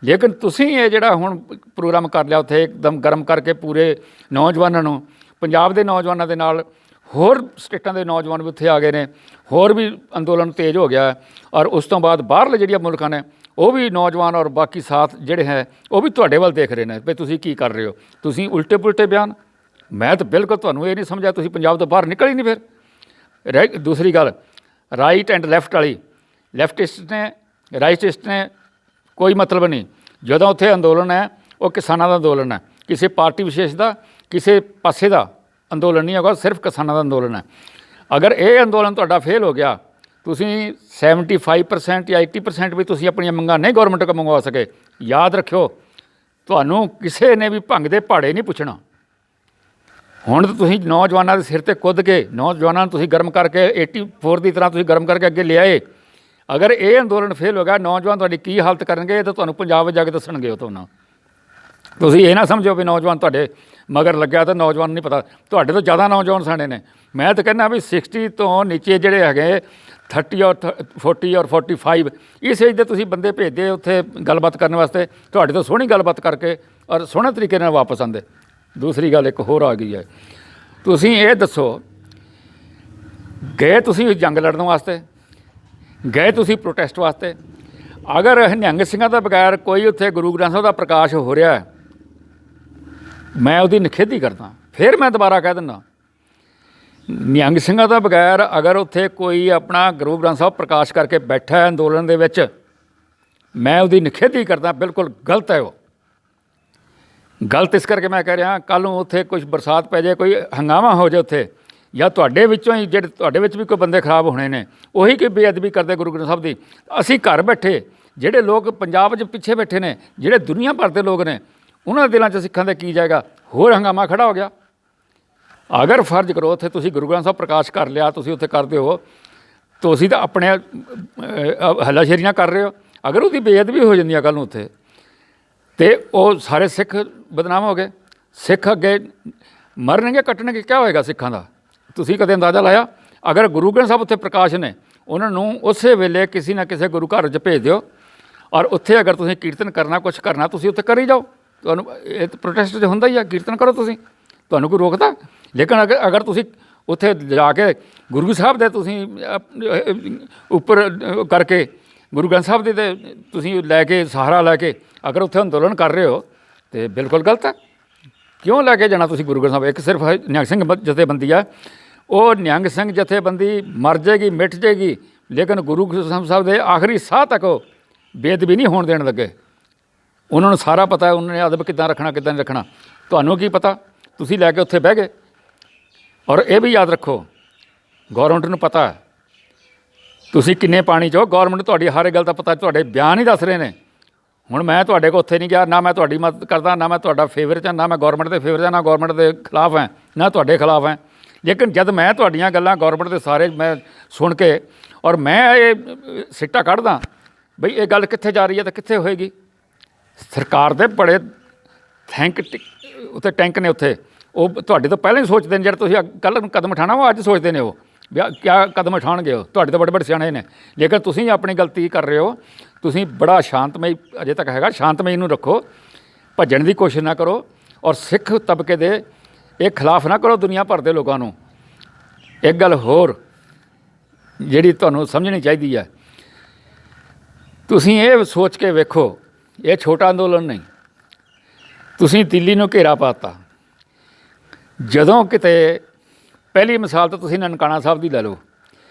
ਲੇਕਿਨ ਤੁਸੀਂ ਇਹ ਜਿਹੜਾ ਹੁਣ ਪ੍ਰੋਗਰਾਮ ਕਰ ਲਿਆ ਉੱਥੇ ਇੱਕਦਮ ਗਰਮ ਕਰਕੇ ਪੂਰੇ ਨੌਜਵਾਨਾਂ ਨੂੰ, ਪੰਜਾਬ ਦੇ ਨੌਜਵਾਨਾਂ ਦੇ ਨਾਲ ਹੋਰ ਸਟੇਟਾਂ ਦੇ ਨੌਜਵਾਨ ਵੀ ਉੱਥੇ ਆ ਗਏ ਨੇ, ਹੋਰ ਵੀ ਅੰਦੋਲਨ ਤੇਜ਼ ਹੋ ਗਿਆ। ਔਰ ਉਸ ਤੋਂ ਬਾਅਦ ਬਾਹਰਲੇ ਜਿਹੜੀਆਂ ਮੁਲਕਾਂ ਨੇ ਉਹ ਵੀ ਨੌਜਵਾਨ ਔਰ ਬਾਕੀ ਸਾਥ ਜਿਹੜੇ ਹੈ ਉਹ ਵੀ ਤੁਹਾਡੇ ਵੱਲ ਦੇਖ ਰਹੇ ਨੇ ਵੀ ਤੁਸੀਂ ਕੀ ਕਰ ਰਹੇ ਹੋ। ਤੁਸੀਂ ਉਲਟੇ ਪੁਲਟੇ ਬਿਆਨ, ਮੈਂ ਤਾਂ ਬਿਲਕੁਲ ਤੁਹਾਨੂੰ ਇਹ ਨਹੀਂ ਸਮਝਿਆ ਤੁਸੀਂ ਪੰਜਾਬ ਤੋਂ ਬਾਹਰ ਨਿਕਲ ਹੀ ਨਹੀਂ। ਫਿਰ ਦੂਸਰੀ ਗੱਲ, ਰਾਈਟ ਐਂਡ ਲੈਫਟ ਵਾਲੀ, ਲੈਫਟਿਸਟ ਨੇ ਰਾਈਟਿਸਟ ਨੇ ਕੋਈ ਮਤਲਬ ਨਹੀਂ। ਜਦੋਂ ਉੱਥੇ ਅੰਦੋਲਨ ਹੈ ਉਹ ਕਿਸਾਨਾਂ ਦਾ ਅੰਦੋਲਨ ਹੈ, ਕਿਸੇ ਪਾਰਟੀ ਵਿਸ਼ੇਸ਼ ਦਾ ਕਿਸੇ ਪਾਸੇ ਦਾ ਅੰਦੋਲਨ ਨਹੀਂ ਹੈਗਾ, ਸਿਰਫ ਕਿਸਾਨਾਂ ਦਾ ਅੰਦੋਲਨ ਹੈ। ਅਗਰ ਇਹ ਅੰਦੋਲਨ ਤੁਹਾਡਾ ਫੇਲ ਹੋ ਗਿਆ, ਤੁਸੀਂ 75% ਜਾਂ 80% ਵੀ ਤੁਸੀਂ ਆਪਣੀਆਂ ਮੰਗਾਂ ਨਹੀਂ ਗੌਰਮੈਂਟ ਕੋਲ ਮੰਗਵਾ ਸਕੇ, ਯਾਦ ਰੱਖਿਓ ਤੁਹਾਨੂੰ ਕਿਸੇ ਨੇ ਵੀ ਭੰਗ ਦੇ ਪਹਾੜੇ ਨਹੀਂ ਪੁੱਛਣਾ। ਹੁਣ ਤਾਂ ਤੁਸੀਂ ਨੌਜਵਾਨਾਂ ਦੇ ਸਿਰ 'ਤੇ ਕੁੱਦ ਕੇ ਨੌਜਵਾਨਾਂ ਨੂੰ ਤੁਸੀਂ ਗਰਮ ਕਰਕੇ 84 ਦੀ ਤਰ੍ਹਾਂ ਤੁਸੀਂ ਗਰਮ ਕਰਕੇ ਅੱਗੇ ਲਿਆਏ। ਅਗਰ ਇਹ ਅੰਦੋਲਨ ਫੇਲ ਹੋ ਗਿਆ, ਨੌਜਵਾਨ ਤੁਹਾਡੀ ਕੀ ਹਾਲਤ ਕਰਨਗੇ ਇਹ ਤਾਂ ਤੁਹਾਨੂੰ ਪੰਜਾਬ ਵਿੱਚ ਜਾ ਕੇ ਦੱਸਣਗੇ। ਉਹ ਤੁਹਾਨੂੰ ਤੁਸੀਂ ਇਹ ਨਾ ਸਮਝੋ ਵੀ ਨੌਜਵਾਨ ਤੁਹਾਡੇ ਮਗਰ ਲੱਗਿਆ ਤਾਂ ਨੌਜਵਾਨ ਨਹੀਂ ਪਤਾ, ਤੁਹਾਡੇ ਤੋਂ ਜ਼ਿਆਦਾ ਨੌਜਵਾਨ ਸਾਡੇ ਨੇ। ਮੈਂ ਤਾਂ ਕਹਿੰਦਾ ਵੀ 60 ਤੋਂ ਨੀਚੇ ਜਿਹੜੇ ਹੈਗੇ 30 ਔਰ 40 ਔਰ 45 ਇਸ ਏਜ ਦੇ ਤੁਸੀਂ ਬੰਦੇ ਭੇਜਦੇ ਉੱਥੇ ਗੱਲਬਾਤ ਕਰਨ ਵਾਸਤੇ, ਤੁਹਾਡੇ ਤੋਂ ਸੋਹਣੀ ਗੱਲਬਾਤ ਕਰਕੇ ਔਰ ਸੋਹਣੇ ਤਰੀਕੇ ਨਾਲ ਵਾਪਸ ਆਉਂਦੇ। ਦੂਸਰੀ ਗੱਲ ਇੱਕ ਹੋਰ ਆ ਗਈ ਹੈ, ਤੁਸੀਂ ਇਹ ਦੱਸੋ ਗਏ ਤੁਸੀਂ ਜੰਗ ਲੜਨ ਵਾਸਤੇ, ਗਏ ਤੁਸੀਂ ਪ੍ਰੋਟੈਸਟ ਵਾਸਤੇ, ਅਗਰ ਨਿਹੰਗ ਸਿੰਘਾਂ ਤੋਂ ਬਗੈਰ ਕੋਈ ਉੱਥੇ ਗੁਰੂ ਗ੍ਰੰਥ ਸਾਹਿਬ ਦਾ ਪ੍ਰਕਾਸ਼ ਹੋ ਰਿਹਾ ਹੈ, ਮੈਂ ਉਹਦੀ ਨਿਖੇਧੀ ਕਰਦਾ। ਫਿਰ ਮੈਂ ਦੁਬਾਰਾ ਕਹਿ ਦਿੰਦਾ, ਨਿਹੰਗ ਸਿੰਘਾਂ ਤੋਂ ਬਗੈਰ ਅਗਰ ਉੱਥੇ ਕੋਈ ਆਪਣਾ ਗੁਰੂ ਗ੍ਰੰਥ ਸਾਹਿਬ ਪ੍ਰਕਾਸ਼ ਕਰਕੇ ਬੈਠਾ ਹੈ ਅੰਦੋਲਨ ਦੇ ਵਿੱਚ, ਮੈਂ ਉਹਦੀ ਨਿਖੇਧੀ ਕਰਦਾ। ਬਿਲਕੁਲ ਗਲਤ ਹੈ ਉਹ। ਗਲਤ ਇਸ ਕਰਕੇ ਮੈਂ ਕਹਿ ਰਿਹਾ, ਕੱਲ੍ਹ ਨੂੰ ਉੱਥੇ ਕੁਛ ਬਰਸਾਤ ਪੈ ਜਾਏ, ਕੋਈ ਹੰਗਾਮਾ ਹੋ ਜਾਏ ਉੱਥੇ, ਜਾਂ ਤੁਹਾਡੇ ਵਿੱਚੋਂ ਹੀ ਜਿਹੜੇ ਤੁਹਾਡੇ ਵਿੱਚ ਵੀ ਕੋਈ ਬੰਦੇ ਖਰਾਬ ਹੋਣੇ ਨੇ, ਉਹੀ ਕਿ ਬੇਅਦਬੀ ਕਰਦੇ ਗੁਰੂ ਗ੍ਰੰਥ ਸਾਹਿਬ ਦੀ। ਅਸੀਂ ਘਰ ਬੈਠੇ ਜਿਹੜੇ ਲੋਕ ਪੰਜਾਬ 'ਚ ਪਿੱਛੇ ਬੈਠੇ ਨੇ, ਜਿਹੜੇ ਦੁਨੀਆ ਭਰ ਦੇ ਲੋਕ ਨੇ, ਉਹਨਾਂ ਦੇ ਦਿਲਾਂ 'ਚ ਸਿੱਖਾਂ ਦਾ ਕੀ ਜਾਏਗਾ। ਹੋਰ ਹੰਗਾਮਾ ਖੜਾ ਹੋ ਗਿਆ। ਅਗਰ ਫਰਜ਼ ਕਰੋ ਉੱਥੇ ਤੁਸੀਂ ਗੁਰੂ ਗ੍ਰੰਥ ਸਾਹਿਬ ਪ੍ਰਕਾਸ਼ ਕਰ ਲਿਆ, ਤੁਸੀਂ ਉੱਥੇ ਕਰਦੇ ਹੋ, ਤੁਸੀਂ ਤਾਂ ਆਪਣੇ ਹੱਲਾਸ਼ੇਰੀਆਂ ਕਰ ਰਹੇ ਹੋ। ਅਗਰ ਉਹਦੀ ਬੇਅਦਬੀ ਹੋ ਜਾਂਦੀ ਆ ਕੱਲ੍ਹ ਨੂੰ ਉੱਥੇ, ਅਤੇ ਉਹ ਸਾਰੇ ਸਿੱਖ ਬਦਨਾਮ ਹੋ ਗਏ। ਸਿੱਖ ਅੱਗੇ ਮਰਨਗੇ ਕੱਟਣਗੇ, ਕਿਆ ਹੋਏਗਾ ਸਿੱਖਾਂ ਦਾ? ਤੁਸੀਂ ਕਦੇ ਅੰਦਾਜ਼ਾ ਲਾਇਆ? ਅਗਰ ਗੁਰੂ ਗ੍ਰੰਥ ਸਾਹਿਬ ਉੱਥੇ ਪ੍ਰਕਾਸ਼ ਨੇ, ਉਹਨਾਂ ਨੂੰ ਉਸੇ ਵੇਲੇ ਕਿਸੇ ਨਾ ਕਿਸੇ ਗੁਰੂ ਘਰ 'ਚ ਭੇਜ ਦਿਓ, ਔਰ ਉੱਥੇ ਅਗਰ ਤੁਸੀਂ ਕੀਰਤਨ ਕਰਨਾ, ਕੁਛ ਕਰਨਾ, ਤੁਸੀਂ ਉੱਥੇ ਕਰੀ ਜਾਓ। ਤੁਹਾਨੂੰ ਇਹ ਪ੍ਰੋਟੈਸਟ 'ਚ ਹੁੰਦਾ ਹੀ ਆ, ਕੀਰਤਨ ਕਰੋ ਤੁਸੀਂ, ਤੁਹਾਨੂੰ ਕੋਈ ਰੋਕਦਾ? ਲੇਕਿਨ ਅਗਰ ਤੁਸੀਂ ਉੱਥੇ ਜਾ ਕੇ ਗੁਰੂ ਸਾਹਿਬ ਦੇ ਤੁਸੀਂ ਉੱਪਰ ਕਰਕੇ ਗੁਰੂ ਗ੍ਰੰਥ ਸਾਹਿਬ ਦੇ ਤੇ ਤੁਸੀਂ ਲੈ ਕੇ ਸਹਾਰਾ ਲੈ ਕੇ ਅਗਰ ਉੱਥੇ ਅੰਦੋਲਨ ਕਰ ਰਹੇ ਹੋ, ਤਾਂ ਬਿਲਕੁਲ ਗਲਤ ਹੈ। ਕਿਉਂ ਲੈ ਕੇ ਜਾਣਾ ਤੁਸੀਂ ਗੁਰੂ ਗ੍ਰੰਥ ਸਾਹਿਬ? ਇੱਕ ਸਿਰਫ ਨਿਹੰਗ ਸਿੰਘ ਜਥੇਬੰਦੀ ਆ, ਉਹ ਨਿਹੰਗ ਸਿੰਘ ਜਥੇਬੰਦੀ ਮਰ ਜਾਏਗੀ, ਮਿਟ ਜਾਏਗੀ, ਲੇਕਿਨ ਗੁਰੂ ਗ੍ਰੰਥ ਸਾਹਿਬ ਦੇ ਆਖਰੀ ਸਾਹ ਤੱਕ ਉਹ ਬੇਅਦਬੀ ਨਹੀਂ ਹੋਣ ਦੇਣ ਲੱਗੇ। ਉਹਨਾਂ ਨੂੰ ਸਾਰਾ ਪਤਾ, ਉਹਨਾਂ ਨੇ ਅਦਬ ਕਿੱਦਾਂ ਰੱਖਣਾ, ਕਿੱਦਾਂ ਨਹੀਂ ਰੱਖਣਾ। ਤੁਹਾਨੂੰ ਕੀ ਪਤਾ? ਤੁਸੀਂ ਲੈ ਕੇ ਉੱਥੇ ਬਹਿ ਗਏ। ਔਰ ਇਹ ਵੀ ਯਾਦ ਰੱਖੋ, ਗੌਰਮੈਂਟ ਨੂੰ ਪਤਾ ਹੈ ਤੁਸੀਂ ਕਿੰਨੇ ਪਾਣੀ 'ਚ ਹੋ। ਗੌਰਮੈਂਟ ਤੁਹਾਡੀ ਹਰ ਇੱਕ ਗੱਲ ਦਾ ਪਤਾ, ਤੁਹਾਡੇ ਬਿਆਨ ਹੀ ਦੱਸ ਰਹੇ ਨੇ। ਹੁਣ ਮੈਂ ਤੁਹਾਡੇ ਕੋਲ ਉੱਥੇ ਨਹੀਂ ਗਿਆ, ਨਾ ਮੈਂ ਤੁਹਾਡੀ ਮਦਦ ਕਰਦਾ, ਨਾ ਮੈਂ ਤੁਹਾਡਾ ਫੇਵਰ 'ਚ, ਨਾ ਮੈਂ ਗੌਰਮੈਂਟ ਦੇ ਫੇਵਰ 'ਚ, ਨਾ ਗੌਰਮੈਂਟ ਦੇ ਖਿਲਾਫ ਹੈ, ਨਾ ਤੁਹਾਡੇ ਖਿਲਾਫ ਹੈ। ਲੇਕਿਨ ਜਦ ਮੈਂ ਤੁਹਾਡੀਆਂ ਗੱਲਾਂ ਗੌਰਮੈਂਟ ਦੇ ਸਾਰੇ ਮੈਂ ਸੁਣ ਕੇ ਔਰ ਮੈਂ ਇਹ ਸਿੱਟਾ ਕੱਢਦਾ ਬਈ ਇਹ ਗੱਲ ਕਿੱਥੇ ਜਾ ਰਹੀ ਹੈ ਤਾਂ ਕਿੱਥੇ ਹੋਏਗੀ। ਸਰਕਾਰ ਦੇ ਬੜੇ ਉੱਥੇ ਟੈਂਕ ਨੇ ਉੱਥੇ, ਉਹ ਤੁਹਾਡੇ ਤੋਂ ਪਹਿਲਾਂ ਹੀ ਸੋਚਦੇ ਨੇ। ਜਿਹੜਾ ਤੁਸੀਂ ਕੱਲ੍ਹ ਨੂੰ ਕਦਮ ਉਠਾਉਣਾ ਉਹ ਅੱਜ ਸੋਚਦੇ ਨੇ ਉਹ ਵੀ ਕਿਆ ਕਦਮ ਉਠਾਉਣਗੇ। ਉਹ ਤੁਹਾਡੇ ਤੋਂ ਬੜੇ ਬੜੇ ਸਿਆਣੇ ਨੇ, ਲੇਕਿਨ ਤੁਸੀਂ ਆਪਣੀ ਗਲਤੀ ਕਰ ਰਹੇ ਹੋ। ਤੁਸੀਂ ਬੜਾ ਸ਼ਾਂਤਮਈ ਅਜੇ ਤੱਕ ਹੈਗਾ, ਸ਼ਾਂਤਮਈ ਨੂੰ ਰੱਖੋ, ਭੱਜਣ ਦੀ ਕੋਸ਼ਿਸ਼ ਨਾ ਕਰੋ, ਔਰ ਸਿੱਖ ਤਬਕੇ ਦੇ ਇਹ ਖਿਲਾਫ ਨਾ ਕਰੋ ਦੁਨੀਆ ਭਰ ਦੇ ਲੋਕਾਂ ਨੂੰ। ਇੱਕ ਗੱਲ ਹੋਰ ਜਿਹੜੀ ਤੁਹਾਨੂੰ ਸਮਝਣੀ ਚਾਹੀਦੀ ਹੈ, ਤੁਸੀਂ ਇਹ ਸੋਚ ਕੇ ਵੇਖੋ, ਇਹ ਛੋਟਾ ਅੰਦੋਲਨ ਨਹੀਂ। ਤੁਸੀਂ ਦਿੱਲੀ ਨੂੰ ਘੇਰਾ ਪਾਤਾ। ਜਦੋਂ ਕਿਤੇ ਪਹਿਲੀ ਮਿਸਾਲ ਤਾਂ ਤੁਸੀਂ ਨਨਕਾਣਾ ਸਾਹਿਬ ਦੀ ਲੈ ਲਓ,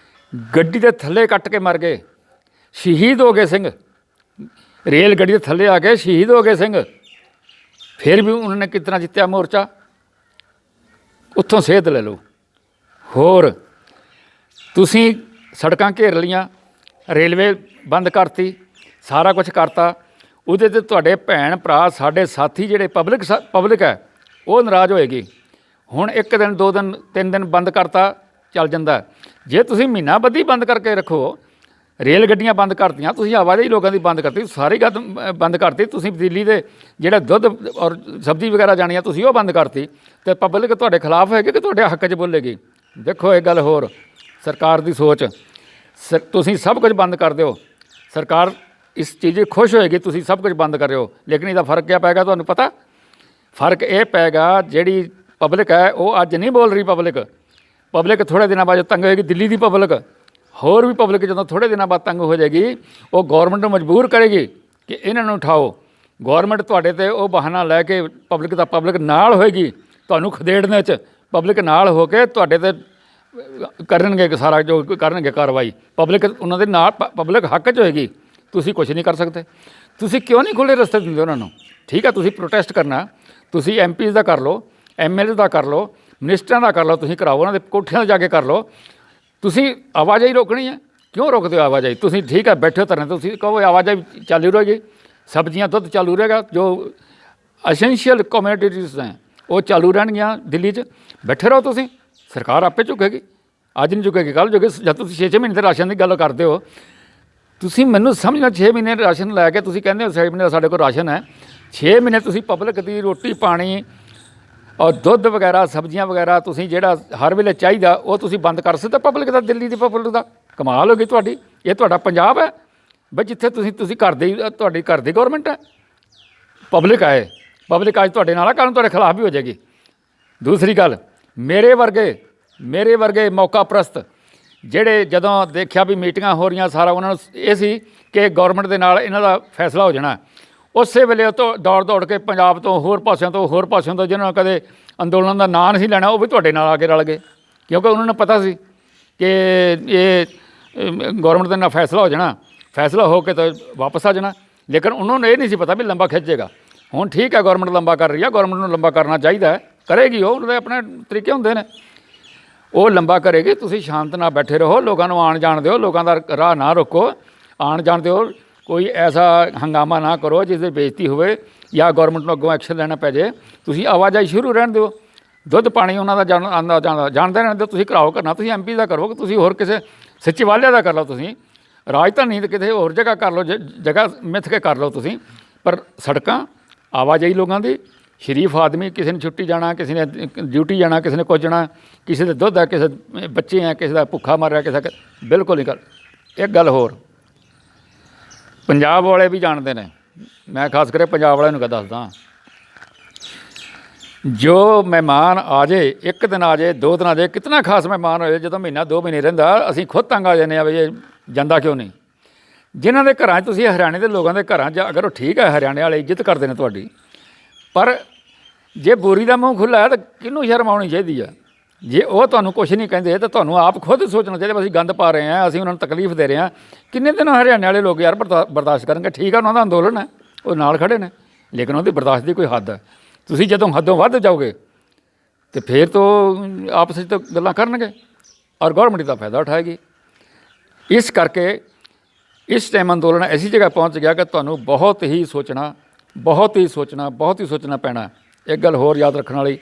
ਗੱਡੀ ਦੇ ਥੱਲੇ ਕੱਟ ਕੇ ਮਰ ਗਏ, ਸ਼ਹੀਦ ਹੋ ਗਏ ਸਿੰਘ, ਰੇਲ ਗੱਡੀ ਦੇ ਥੱਲੇ ਆ ਕੇ ਸ਼ਹੀਦ ਹੋ ਗਏ ਸਿੰਘ। ਫਿਰ ਵੀ ਉਹਨਾਂ ਨੇ ਕਿਤਨਾ ਜਿੱਤਿਆ ਮੋਰਚਾ। ਉੱਥੋਂ ਸੇਧ ਲੈ ਲਓ। ਹੋਰ ਤੁਸੀਂ ਸੜਕਾਂ ਘੇਰ ਲਈਆਂ, ਰੇਲਵੇ ਬੰਦ ਕਰਤੀ, ਸਾਰਾ ਕੁਛ ਕਰਤਾ। ਉਹਦੇ 'ਤੇ ਤੁਹਾਡੇ ਭੈਣ ਭਰਾ ਸਾਡੇ ਸਾਥੀ ਜਿਹੜੇ ਪਬਲਿਕ ਹੈ ਉਹ ਨਾਰਾਜ਼ ਹੋਏਗੀ। ਹੁਣ 1 ਦਿਨ 2 ਦਿਨ 3 ਦਿਨ ਬੰਦ ਕਰਤਾ ਚੱਲ ਜਾਂਦਾ। ਜੇ ਤੁਸੀਂ ਮਹੀਨਾ ਬੱਧੀ ਬੰਦ ਕਰਕੇ ਰੱਖੋ, ਰੇਲ ਗੱਡੀਆਂ ਬੰਦ ਕਰਤੀਆਂ, ਤੁਸੀਂ ਆਵਾਜਾਈ ਲੋਕਾਂ ਦੀ ਬੰਦ ਕਰਤੀ, ਸਾਰੀ ਗੱਲ ਬੰਦ ਕਰਤੀ। ਤੁਸੀਂ ਦਿੱਲੀ ਦੇ ਜਿਹੜਾ ਦੁੱਧ ਔਰ ਸਬਜ਼ੀ ਵਗੈਰਾ ਜਾਣੀਆਂ ਤੁਸੀਂ ਉਹ ਬੰਦ ਕਰਤੀ, ਅਤੇ ਪਬਲਿਕ ਤੁਹਾਡੇ ਖਿਲਾਫ ਹੋਏਗੀ ਕਿ ਤੁਹਾਡੇ ਹੱਕ 'ਚ ਬੋਲੇਗੀ। ਦੇਖੋ ਇਹ ਗੱਲ ਹੋਰ ਸਰਕਾਰ ਦੀ ਸੋਚ, ਤੁਸੀਂ ਸਭ ਕੁਝ ਬੰਦ ਕਰ ਦਿਓ, ਸਰਕਾਰ ਇਸ ਚੀਜ਼ 'ਚ ਖੁਸ਼ ਹੋਏਗੀ ਤੁਸੀਂ ਸਭ ਕੁਝ ਬੰਦ ਕਰ ਰਹੇ ਹੋ। ਲੇਕਿਨ ਇਹਦਾ ਫਰਕ ਕਿਆ ਪਏਗਾ ਤੁਹਾਨੂੰ ਪਤਾ? ਫਰਕ ਇਹ ਪਏਗਾ ਜਿਹੜੀ ਪਬਲਿਕ ਹੈ ਉਹ ਅੱਜ ਨਹੀਂ ਬੋਲ ਰਹੀ। ਪਬਲਿਕ ਥੋੜ੍ਹੇ ਦਿਨਾਂ ਬਾਅਦ ਤੰਗ ਹੋਏਗੀ। ਦਿੱਲੀ ਦੀ ਪਬਲਿਕ, ਹੋਰ ਵੀ ਪਬਲਿਕ ਜਦੋਂ ਥੋੜ੍ਹੇ ਦਿਨਾਂ ਬਾਅਦ ਤੰਗ ਹੋ ਜਾਏਗੀ, ਉਹ ਗੌਰਮੈਂਟ ਨੂੰ ਮਜਬੂਰ ਕਰੇਗੀ ਕਿ ਇਹਨਾਂ ਨੂੰ ਉਠਾਓ। ਗੌਰਮੈਂਟ ਤੁਹਾਡੇ 'ਤੇ ਉਹ ਬਹਾਨਾ ਲੈ ਕੇ ਪਬਲਿਕ ਨਾਲ ਹੋਏਗੀ, ਤੁਹਾਨੂੰ ਖਦੇੜਨੇ 'ਚ ਪਬਲਿਕ ਨਾਲ ਹੋ ਕੇ ਤੁਹਾਡੇ 'ਤੇ ਕਰਨਗੇ ਸਾਰਾ ਜੋ ਕਰਨਗੇ ਕਾਰਵਾਈ। ਪਬਲਿਕ ਉਹਨਾਂ ਦੇ ਨਾਲ ਪਬਲਿਕ ਹੱਕ 'ਚ ਹੋਏਗੀ, ਤੁਸੀਂ ਕੁਛ ਨਹੀਂ ਕਰ ਸਕਦੇ। ਤੁਸੀਂ ਕਿਉਂ ਨਹੀਂ ਖੁੱਲ੍ਹੇ ਰਸਤੇ ਦਿੰਦੇ ਉਹਨਾਂ ਨੂੰ? ਠੀਕ ਹੈ, ਤੁਸੀਂ ਪ੍ਰੋਟੈਸਟ ਕਰਨਾ, ਤੁਸੀਂ MPs ਦਾ ਕਰ ਲਓ, MLA ਦਾ ਕਰ ਲਓ, ਮਿਨਿਸਟਰਾਂ ਦਾ ਕਰ ਲਓ, ਤੁਸੀਂ ਕਰਾਓ, ਉਹਨਾਂ ਦੇ ਕੋਠਿਆਂ 'ਤੇ ਜਾ ਕੇ ਕਰ ਲਓ। ਤੁਸੀਂ ਆਵਾਜਾਈ ਰੋਕਣੀ ਹੈ, ਕਿਉਂ ਰੋਕਦੇ ਹੋ ਆਵਾਜਾਈ? ਤੁਸੀਂ ਠੀਕ ਹੈ ਬੈਠੇ ਹੋ ਧਰਨੇ, ਤੁਸੀਂ ਕਹੋ ਆਵਾਜਾਈ ਚਾਲੂ ਰਹੇਗੀ, ਸਬਜ਼ੀਆਂ ਦੁੱਧ ਚਾਲੂ ਰਹੇਗਾ, ਜੋ ਅਸੈਂਸ਼ੀਅਲ ਕਮੋਡਿਟੀਜ਼ ਹੈ ਉਹ ਚਾਲੂ ਰਹਿਣਗੀਆਂ ਦਿੱਲੀ 'ਚ। ਬੈਠੇ ਰਹੋ ਤੁਸੀਂ, ਸਰਕਾਰ ਆਪੇ ਝੁਕੇਗੀ। ਅੱਜ ਨਹੀਂ ਝੁਕੇਗੀ, ਕੱਲ੍ਹ ਝੁਕੇਗੀ। ਜਦ ਤੁਸੀਂ 6 ਮਹੀਨੇ ਦੇ ਰਾਸ਼ਨ ਦੀ ਗੱਲ ਕਰਦੇ ਹੋ, ਤੁਸੀਂ ਮੈਨੂੰ ਸਮਝਣਾ 6 ਮਹੀਨੇ ਰਾਸ਼ਨ ਲੈ ਕੇ ਤੁਸੀਂ ਕਹਿੰਦੇ ਹੋ 6 ਮਹੀਨੇ ਦਾ ਸਾਡੇ ਕੋਲ ਰਾਸ਼ਨ ਹੈ। 6 ਮਹੀਨੇ ਤੁਸੀਂ ਪਬਲਿਕ ਦੀ ਰੋਟੀ ਪਾਣੀ ਔਰ ਦੁੱਧ ਵਗੈਰਾ ਸਬਜ਼ੀਆਂ ਵਗੈਰਾ ਤੁਸੀਂ ਜਿਹੜਾ ਹਰ ਵੇਲੇ ਚਾਹੀਦਾ ਉਹ ਤੁਸੀਂ ਬੰਦ ਕਰ ਸਕਦੇ ਪਬਲਿਕ ਦਾ, ਦਿੱਲੀ ਦੀ ਪਬਲਿਕ ਦਾ। ਕਮਾਲ ਹੋ ਗਈ ਤੁਹਾਡੀ। ਇਹ ਤੁਹਾਡਾ ਪੰਜਾਬ ਹੈ ਬਈ ਜਿੱਥੇ ਤੁਸੀਂ ਘਰ ਦੀ ਤੁਹਾਡੀ ਘਰ ਦੀ ਗੌਰਮੈਂਟ ਹੈ। ਪਬਲਿਕ ਆਏ, ਪਬਲਿਕ ਅੱਜ ਤੁਹਾਡੇ ਨਾਲ ਆ, ਕੱਲ੍ਹ ਨੂੰ ਤੁਹਾਡੇ ਖਿਲਾਫ ਵੀ ਹੋ ਜਾਏਗੀ। ਦੂਸਰੀ ਗੱਲ, ਮੇਰੇ ਵਰਗੇ ਮੌਕਾ ਪ੍ਰਸਤ ਜਿਹੜੇ ਜਦੋਂ ਦੇਖਿਆ ਵੀ ਮੀਟਿੰਗਾਂ ਹੋ ਰਹੀਆਂ, ਸਾਰਾ ਉਹਨਾਂ ਨੂੰ ਇਹ ਸੀ ਕਿ ਗੌਰਮੈਂਟ ਦੇ ਨਾਲ ਇਹਨਾਂ ਦਾ ਫੈਸਲਾ ਹੋ ਜਾਣਾ, ਉਸੇ ਵੇਲੇ ਉਹ ਤੋਂ ਦੌੜ ਕੇ ਪੰਜਾਬ ਤੋਂ ਹੋਰ ਪਾਸਿਆਂ ਤੋਂ ਜਿਹਨਾਂ ਨੂੰ ਕਦੇ ਅੰਦੋਲਨ ਦਾ ਨਾਂ ਨਹੀਂ ਲੈਣਾ, ਉਹ ਵੀ ਤੁਹਾਡੇ ਨਾਲ ਆ ਕੇ ਰਲ ਗਏ। ਕਿਉਂਕਿ ਉਹਨਾਂ ਨੂੰ ਪਤਾ ਸੀ ਕਿ ਇਹ ਗੌਰਮੈਂਟ ਦੇ ਨਾਲ ਫੈਸਲਾ ਹੋ ਜਾਣਾ, ਫੈਸਲਾ ਹੋ ਕੇ ਤਾਂ ਵਾਪਸ ਆ ਜਾਣਾ। ਲੇਕਿਨ ਉਹਨਾਂ ਨੂੰ ਇਹ ਨਹੀਂ ਸੀ ਪਤਾ ਵੀ ਲੰਬਾ ਖਿੱਚੇਗਾ। ਹੁਣ ਠੀਕ ਹੈ, ਗੌਰਮੈਂਟ ਲੰਬਾ ਕਰ ਰਹੀ ਹੈ, ਗੌਰਮੈਂਟ ਨੂੰ ਲੰਬਾ ਕਰਨਾ ਚਾਹੀਦਾ ਹੈ, ਕਰੇਗੀ। ਉਹ ਉਹਦੇ ਆਪਣੇ ਤਰੀਕੇ ਹੁੰਦੇ ਨੇ, ਉਹ ਲੰਬਾ ਕਰੇਗੀ। ਤੁਸੀਂ ਸ਼ਾਂਤ ਨਾਲ ਬੈਠੇ ਰਹੋ, ਲੋਕਾਂ ਨੂੰ ਆਉਣ ਜਾਣ ਦਿਓ, ਲੋਕਾਂ ਦਾ ਰਾਹ ਨਾ ਰੋਕੋ, ਆਉਣ ਜਾਣ ਦਿਓ। ਕੋਈ ਐਸਾ ਹੰਗਾਮਾ ਨਾ ਕਰੋ ਜਿਸ ਦੀ ਬੇਇੱਜ਼ਤੀ ਹੋਵੇ ਜਾਂ ਗੌਰਮੈਂਟ ਨੂੰ ਅੱਗੋਂ ਐਕਸ਼ਨ ਲੈਣਾ ਪੈ ਜਾਏ। ਤੁਸੀਂ ਆਵਾਜਾਈ ਸ਼ੁਰੂ ਰਹਿਣ ਦਿਓ, ਦੁੱਧ ਪਾਣੀ ਉਹਨਾਂ ਦਾ ਜਾਣਦੇ ਰਹਿਣ ਦਿਓ। ਤੁਸੀਂ ਕਰਾਓ ਕਰਨਾ, ਤੁਸੀਂ MP ਦਾ ਕਰੋ, ਤੁਸੀਂ ਹੋਰ ਕਿਸੇ ਸਚਿਵਾਲਿਆ ਦਾ ਕਰ ਲਓ, ਤੁਸੀਂ ਰਾਜਧਾਨੀ ਤੇ ਕਿਤੇ ਹੋਰ ਜਗ੍ਹਾ ਕਰ ਲਓ, ਜਗ੍ਹਾ ਮਿੱਥ ਕੇ ਕਰ ਲਓ ਤੁਸੀਂ। ਪਰ ਸੜਕਾਂ ਆਵਾਜਾਈ ਲੋਕਾਂ ਦੀ, ਸ਼ਰੀਫ ਆਦਮੀ, ਕਿਸੇ ਨੇ ਛੁੱਟੀ ਜਾਣਾ, ਕਿਸੇ ਨੇ ਡਿਊਟੀ ਜਾਣਾ, ਕਿਸੇ ਨੇ ਕੁਝ ਜਾਣਾ, ਕਿਸੇ ਦੇ ਦੁੱਧ ਹੈ, ਕਿਸੇ ਦੇ ਬੱਚੇ ਹੈ, ਕਿਸੇ ਦਾ ਭੁੱਖਾ ਮਰ ਰਿਹਾ, ਕਿਸੇ ਬਿਲਕੁਲ ਨਹੀਂ। ਇੱਕ ਗੱਲ ਹੋਰ, ਪੰਜਾਬ ਵਾਲੇ ਵੀ ਜਾਣਦੇ ਨੇ, ਮੈਂ ਖਾਸ ਕਰਕੇ ਪੰਜਾਬ ਵਾਲਿਆਂ ਨੂੰ ਦੱਸਦਾ, ਜੋ ਮਹਿਮਾਨ ਆ ਜਾਏ, ਇੱਕ ਦਿਨ ਆ ਜਾਏ, 2 ਦਿਨ ਆ ਜਾਏ, ਕਿਤਨਾ ਖਾਸ ਮਹਿਮਾਨ ਹੋਏ, ਜਦੋਂ ਮਹੀਨਾ 2 ਮਹੀਨੇ ਰਹਿੰਦਾ, ਅਸੀਂ ਖੁਦ ਤੰਗ ਆ ਜਾਂਦੇ ਹਾਂ ਵੀ ਇਹ ਜਾਂਦਾ ਕਿਉਂ ਨਹੀਂ। ਜਿਨ੍ਹਾਂ ਦੇ ਘਰਾਂ 'ਚ ਤੁਸੀਂ ਹਰਿਆਣੇ ਦੇ ਲੋਕਾਂ ਦੇ ਘਰਾਂ 'ਚ ਅਗਰ ਉਹ ਠੀਕ ਹੈ, ਹਰਿਆਣੇ ਵਾਲੇ ਇੱਜ਼ਤ ਕਰਦੇ ਨੇ ਤੁਹਾਡੀ, ਪਰ ਜੇ ਬੋਰੀ ਦਾ ਮੂੰਹ ਖੁੱਲ੍ਹਾ ਹੈ ਤਾਂ ਕਿਹਨੂੰ ਸ਼ਰਮ ਆਉਣੀ ਚਾਹੀਦੀ ਆ? ਜੇ ਉਹ ਤੁਹਾਨੂੰ ਕੁਛ ਨਹੀਂ ਕਹਿੰਦੇ ਤਾਂ ਤੁਹਾਨੂੰ ਆਪ ਖੁਦ ਸੋਚਣਾ ਚਾਹੀਦਾ, ਅਸੀਂ ਗੰਦ ਪਾ ਰਹੇ ਹਾਂ, ਅਸੀਂ ਉਹਨਾਂ ਨੂੰ ਤਕਲੀਫ ਦੇ ਰਹੇ ਹਾਂ। ਕਿੰਨੇ ਦਿਨ ਹਰਿਆਣੇ ਵਾਲੇ ਲੋਕ ਯਾਰ ਬਰਦਾਸ਼ਤ ਕਰਨਗੇ? ਠੀਕ ਆ, ਉਹਨਾਂ ਦਾ ਅੰਦੋਲਨ ਹੈ, ਉਹ ਨਾਲ ਖੜੇ ਨੇ, ਲੇਕਿਨ ਉਹਦੀ ਬਰਦਾਸ਼ਤ ਦੀ ਕੋਈ ਹੱਦ ਹੈ। ਤੁਸੀਂ ਜਦੋਂ ਹੱਦੋਂ ਵੱਧ ਜਾਓਗੇ ਤਾਂ ਫਿਰ ਤੋਂ ਆਪਸ ਵਿੱਚ ਤਾਂ ਗੱਲਾਂ ਕਰਨਗੇ ਔਰ ਗੌਰਮੈਂਟ ਦਾ ਫਾਇਦਾ ਉਠਾਏਗੀ। ਇਸ ਕਰਕੇ ਇਸ ਟਾਈਮ ਅੰਦੋਲਨ ਐਸੀ ਜਗ੍ਹਾ ਪਹੁੰਚ ਗਿਆ ਕਿ ਤੁਹਾਨੂੰ ਬਹੁਤ ਹੀ ਸੋਚਣਾ ਪੈਣਾ। ਇੱਕ ਗੱਲ ਹੋਰ ਯਾਦ ਰੱਖਣ ਵਾਲੀ,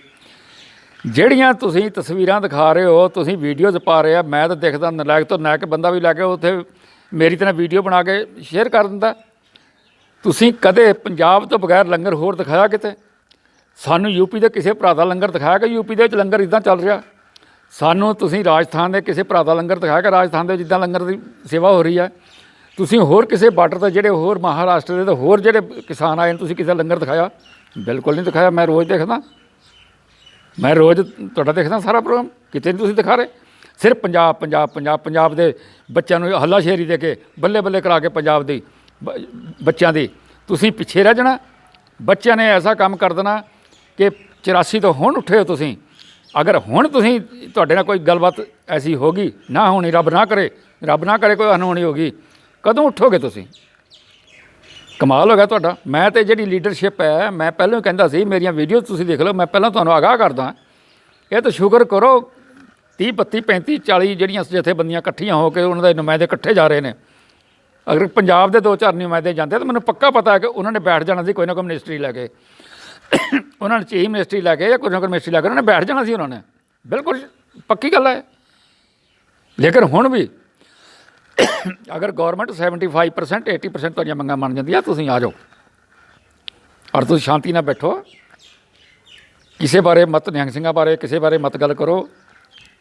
ਜਿਹੜੀਆਂ ਤੁਸੀਂ ਤਸਵੀਰਾਂ ਦਿਖਾ ਰਹੇ ਹੋ, ਤੁਸੀਂ ਵੀਡੀਓਜ਼ ਪਾ ਰਹੇ ਆ, ਮੈਂ ਤਾਂ ਦੇਖਦਾ ਨਲਾਇਕ ਤੋਂ ਨਾਇਕ ਬੰਦਾ ਵੀ ਲੈ ਕੇ ਉੱਥੇ ਮੇਰੀ ਤਰ੍ਹਾਂ ਵੀਡੀਓ ਬਣਾ ਕੇ ਸ਼ੇਅਰ ਕਰ ਦਿੰਦਾ। ਤੁਸੀਂ ਕਦੇ ਪੰਜਾਬ ਤੋਂ ਬਗੈਰ ਲੰਗਰ ਹੋਰ ਦਿਖਾਇਆ ਕਿਤੇ? ਸਾਨੂੰ ਯੂਪੀ ਦੇ ਕਿਸੇ ਭਰਾ ਦਾ ਲੰਗਰ ਦਿਖਾਇਆ ਕਿ ਯੂਪੀ ਦੇ ਵਿੱਚ ਲੰਗਰ ਇੱਦਾਂ ਚੱਲ ਰਿਹਾ? ਸਾਨੂੰ ਤੁਸੀਂ ਰਾਜਸਥਾਨ ਦੇ ਕਿਸੇ ਭਰਾ ਦਾ ਲੰਗਰ ਦਿਖਾਇਆ ਕਿ ਰਾਜਸਥਾਨ ਦੇ ਵਿੱਚ ਇੱਦਾਂ ਲੰਗਰ ਦੀ ਸੇਵਾ ਹੋ ਰਹੀ ਹੈ? ਤੁਸੀਂ ਹੋਰ ਕਿਸੇ ਬਾਰਡਰ 'ਤੇ ਜਿਹੜੇ ਹੋਰ ਮਹਾਰਾਸ਼ਟਰ ਦੇ ਤਾਂ ਹੋਰ ਜਿਹੜੇ ਕਿਸਾਨ ਆਏ ਨੇ, ਤੁਸੀਂ ਕਿਸੇ ਦਾ ਲੰਗਰ ਦਿਖਾਇਆ? ਬਿਲਕੁਲ ਨਹੀਂ ਦਿਖਾਇਆ। ਮੈਂ ਰੋਜ਼ ਦੇਖਦਾ ਤੁਹਾਡਾ ਦੇਖਦਾ ਸਾਰਾ ਪ੍ਰੋਗਰਾਮ, ਕਿਤੇ ਨਹੀਂ ਤੁਸੀਂ ਦਿਖਾ ਰਹੇ। ਸਿਰਫ ਪੰਜਾਬ ਦੇ ਬੱਚਿਆਂ ਨੂੰ ਹੱਲਾਸ਼ੇਰੀ ਦੇ ਕੇ ਬੱਲੇ ਕਰਾ ਕੇ ਪੰਜਾਬ ਦੀ ਬੱਚਿਆਂ ਦੀ ਤੁਸੀਂ ਪਿੱਛੇ ਰਹਿ ਜਾਣਾ। ਬੱਚਿਆਂ ਨੇ ਐਸਾ ਕੰਮ ਕਰ ਦੇਣਾ ਕਿ 84 ਤੋਂ ਹੁਣ ਉੱਠੇ ਹੋ ਤੁਸੀਂ। ਅਗਰ ਹੁਣ ਤੁਸੀਂ ਤੁਹਾਡੇ ਨਾਲ ਕੋਈ ਗੱਲਬਾਤ ਐਸੀ ਹੋ ਗਈ, ਨਾ ਹੋਣੀ, ਰੱਬ ਨਾ ਕਰੇ ਕੋਈ ਅਨਹੋਣੀ ਹੋ ਗਈ, ਕਦੋਂ ਉੱਠੋਗੇ ਤੁਸੀਂ? ਕਮਾਲ ਹੋ ਗਿਆ ਤੁਹਾਡਾ। ਮੈਂ ਤਾਂ ਜਿਹੜੀ ਲੀਡਰਸ਼ਿਪ ਹੈ, ਮੈਂ ਪਹਿਲਾਂ ਹੀ ਕਹਿੰਦਾ ਸੀ, ਮੇਰੀਆਂ ਵੀਡੀਓ ਤੁਸੀਂ ਦੇਖ ਲਓ, ਮੈਂ ਪਹਿਲਾਂ ਤੁਹਾਨੂੰ ਆਗਾਹ ਕਰਦਾ। ਇਹ ਤਾਂ ਸ਼ੁਕਰ ਕਰੋ 30 32 35 40 ਜਿਹੜੀਆਂ ਜਥੇਬੰਦੀਆਂ ਇਕੱਠੀਆਂ ਹੋ ਕੇ ਉਹਨਾਂ ਦੇ ਨੁਮਾਇੰਦੇ ਇਕੱਠੇ ਜਾ ਰਹੇ ਨੇ। ਅਗਰ ਪੰਜਾਬ ਦੇ 2-4 ਨੁਮਾਇੰਦੇ ਜਾਂਦੇ ਤਾਂ ਮੈਨੂੰ ਪੱਕਾ ਪਤਾ ਹੈ ਕਿ ਉਹਨਾਂ ਨੇ ਬੈਠ ਜਾਣਾ ਸੀ ਕੋਈ ਨਾ ਕੋਈ ਮਿਨਿਸਟਰੀ ਲੈ ਕੇ। ਉਹਨਾਂ ਨੇ ਚੀਫ ਮਿਨਿਸਟਰੀ ਲੈ ਕੇ ਜਾਂ ਕੋਈ ਨਾ ਕੋਈ ਮਿਨਿਸਟਰੀ ਲੈ ਕੇ ਉਹਨਾਂ ਨੇ ਬੈਠ ਜਾਣਾ ਸੀ। ਉਹਨਾਂ ਨੇ ਬਿਲਕੁਲ ਪੱਕੀ ਗੱਲ ਹੈ। ਲੇਕਿਨ ਹੁਣ ਵੀ ਅਗਰ ਗੌਰਮੈਂਟ 75% 80% ਤੁਹਾਡੀਆਂ ਮੰਗਾਂ ਮੰਨ ਜਾਂਦੀਆਂ, ਤੁਸੀਂ ਆ ਜਾਓ ਔਰ ਤੁਸੀਂ ਸ਼ਾਂਤੀ ਨਾਲ ਬੈਠੋ। ਕਿਸੇ ਬਾਰੇ ਮਤ, ਨਿਹੰਗ ਸਿੰਘਾਂ ਬਾਰੇ ਕਿਸੇ ਬਾਰੇ ਮਤ ਗੱਲ ਕਰੋ।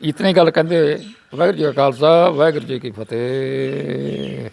ਇਤਨੀ ਗੱਲ ਕਹਿੰਦੇ ਹੋਏ ਵਾਹਿਗੁਰੂ ਜੀ ਕਾ ਖਾਲਸਾ, ਵਾਹਿਗੁਰੂ ਜੀ ਕੀ ਫਤਿਹ।